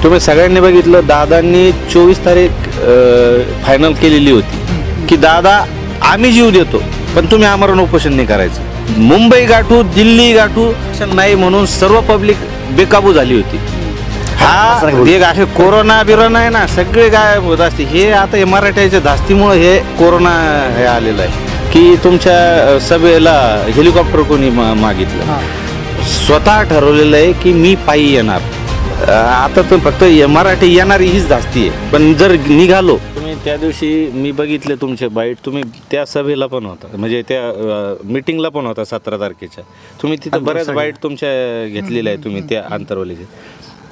तुम्ही सगळ्यांनी बघितलं, दादांनी 24 तारीख फायनल केलेली होती की दादा आम्ही जीव देतो पण तुम्ही आमरण उपोषण नाही करायचं. मुंबई गाठू दिल्ली गाठू नाही म्हणून सर्व पब्लिक बेकाबू झाली होती. हा एक असे कोरोना बिरोना आहे ना, सगळे गायब होत असते. हे आता हे मराठ्याच्या धास्तीमुळे हे कोरोना हे आलेलं आहे की तुमच्या सभेला हेलिकॉप्टर कोणी मागितलं. स्वतः ठरवलेलं आहे की मी पायी येणार. आता तर फक्त मराठी येणारी हीच धास्ती आहे. पण जर निघालो, तुम्ही त्या दिवशी मी बघितले तुमचे बाईट, तुम्ही त्या सभेला पण होता, म्हणजे त्या मीटिंगला पण होता 17 तारखेच्या. तुम्ही तिथं बऱ्याच बाईट तुमच्या घेतलेल्या आहे तुम्ही त्या आंतरवालीचे.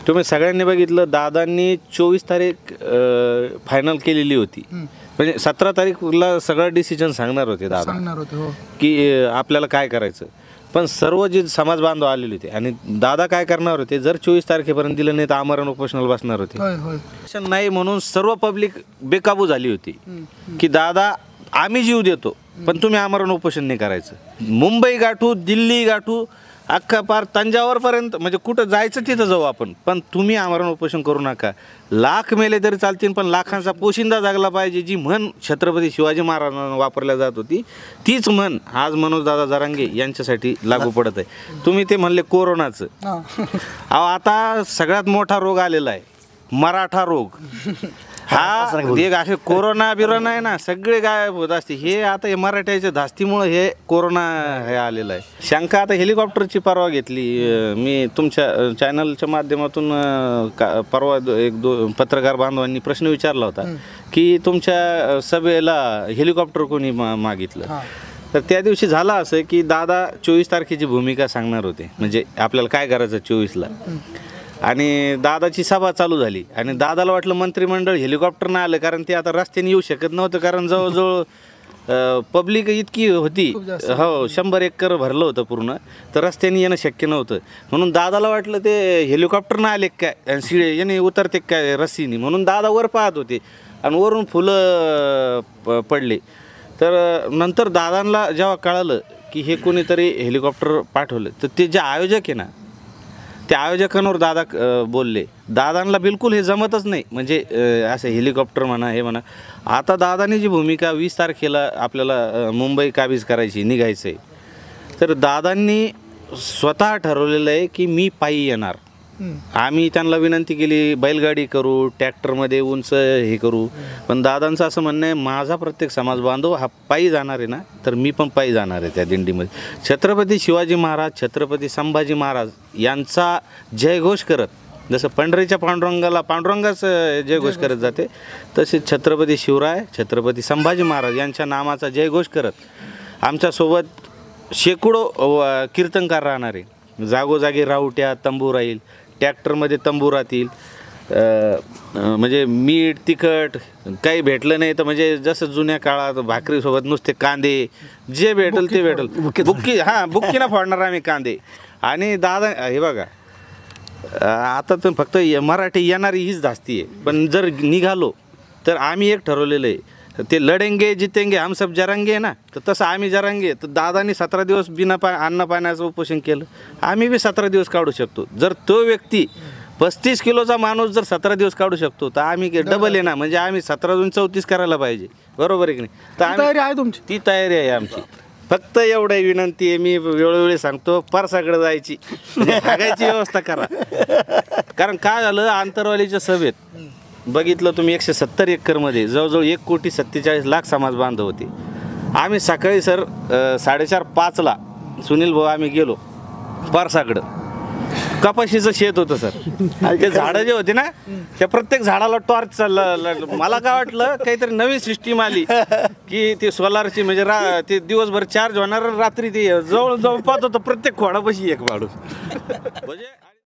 तुम्ही सगळ्यांनी बघितलं, दादांनी 24 तारीख फायनल केलेली होती. म्हणजे 17 तारीखला सगळं डिसिजन सांगणार होते दादा की आपल्याला काय करायचं. पण सर्व जे समाज बांधव आलेले होते आणि दादा काय करणार होते, जर 24 तारखेपर्यंत दिलं नाही तर आमरण उपोषणाला बसणार होते. नाही म्हणून सर्व पब्लिक बेकाबू झाली होती की दादा आम्ही जीव देतो पण तुम्ही आमरण उपोषण नाही करायचं. मुंबई गाठू दिल्ली गाठू अख्खा पार तंजावरपर्यंत, म्हणजे कुठं जायचं तिथं जाऊ आपण, पण तुम्ही आमरण उपोषण करू नका. लाख मेले तरी चालतील पण लाखांचा पोशिंदा जागला पाहिजे. जी म्हण छत्रपती शिवाजी महाराजांना वापरल्या जात होती तीच म्हण आज मनोजदादा जरांगे यांच्यासाठी लागू पडत आहे. तुम्ही ते म्हणले कोरोनाचं, अहो आता सगळ्यात मोठा रोग आलेला आहे मराठा रोग. हा एक असे कोरोना बिरोना आहे ना, सगळे गायब होत असते. हे आता हे मराठ्याच्या धास्तीमुळे हे कोरोना हे आलेलं आहे. शंका आता हेलिकॉप्टरची परवा घेतली. मी तुमच्या चॅनलच्या माध्यमातून परवा पत्रकार बांधवांनी प्रश्न विचारला होता की तुमच्या सभेला हेलिकॉप्टर कोणी मागितलं. तर त्या दिवशी झालं असं की दादा 24 तारखेची भूमिका सांगणार होते, म्हणजे आपल्याला काय करायचं 24ला. आणि दादाची सभा चालू झाली आणि दादाला वाटलं मंत्रिमंडळ हेलिकॉप्टरनं आलं, कारण ते आता रस्त्याने येऊ शकत नव्हतं, कारण जवळजवळ पब्लिक इतकी होती. हो 100 एकर भरलं होतं पूर्ण, तर रस्त्याने येणं शक्य नव्हतं. म्हणून दादाला वाटलं ते हेलिकॉप्टरनं आले काय शिळे याने उतरते काय रस्सीने, म्हणून दादा वर पाहत होते आणि वरून फुलं पडले. तर नंतर दादांना जेव्हा कळालं की हे कोणीतरी हेलिकॉप्टर पाठवलं, तर ते जे आयोजक आहे ना, त्या आयोजकांवर दादा बोलले. दादांना बिलकुल हे जमतच नाही, म्हणजे असं हेलिकॉप्टर म्हणा हे म्हणा. आता दादानी जी भूमिका 20 तारखेला आपल्याला मुंबई काबीज करायची, निघायचं आहे, तर दादांनी स्वतः ठरवलेलं आहे की मी पायी येणार. आम्ही त्यांना विनंती केली बैलगाडी करू, ट्रॅक्टरमध्ये उंच हे करू, पण दादांचं असं म्हणणं आहे माझा प्रत्येक समाज बांधव हा पायी जाणार आहे ना, तर मी पण पायी जाणार आहे त्या दिंडीमध्ये. छत्रपती शिवाजी महाराज, छत्रपती संभाजी महाराज यांचा जयघोष करत, जसं पंढरीच्या पांडुरंगाला पांडुरंगाच जयघोष करत जाते, तसेच छत्रपती शिवराय, छत्रपती संभाजी महाराज यांच्या नामाचा जयघोष करत आमच्यासोबत शेकडो कीर्तनकार राहणार आहे. जागोजागी राहुट्या तंबू राहील, ट्रॅक्टरमध्ये तंबू राहतील. म्हणजे मीठ तिखट काही भेटलं नाही तर, म्हणजे जसं जुन्या काळात भाकरीसोबत नुसते कांदे, जे भेटल ते भेटल. बुक्की बुक्कीनं फोडणार आम्ही कांदे. आणि दादा हे बघा, आता तर फक्त मराठी येणारी हीच धास्ती आहे. पण जर निघालो तर आम्ही एक ठरवलेलं आहे, ते लढेंगे जितेंगे हम सब जरांगे ना, तर तसं आम्ही जरांगे. तर दादानी 17 दिवस बिना अन्न पाण्याचं उपोषण केलं, आम्ही बी 17 दिवस काढू शकतो. जर तो व्यक्ती 35 किलोचा माणूस जर 17 दिवस काढू शकतो, तर आम्ही डबल आहे ना, म्हणजे आम्ही 17 34 करायला पाहिजे, बरोबर आहे की नाही. तर तयारी आहे तुमची, ती तयारी आहे आमची. फक्त एवढं विनंती आहे, मी वेळोवेळी सांगतो, परसाकडे जायची भागायची व्यवस्था करा. कारण काय झालं, आंतरवालीच्या सभेत बघितलं तुम्ही 170 एकरमध्ये जवळजवळ 1,47,00,000 समाज बांधव होते. आम्ही सकाळी सर 4:30-5ला सुनील भाऊ आम्ही गेलो परसाकडं. कपाशीचं शेत होतं सर. ते झाडं जे होते ना, त्या प्रत्येक झाडाला टॉर्च चाललं. मला काय वाटलं काहीतरी नवीन सिस्टीम आली की ते सोलारची, म्हणजे ते दिवसभर चार्ज होणार, रात्री ते जवळ पाहत होतं प्रत्येक खोडापाशी एक माणूस. म्हणजे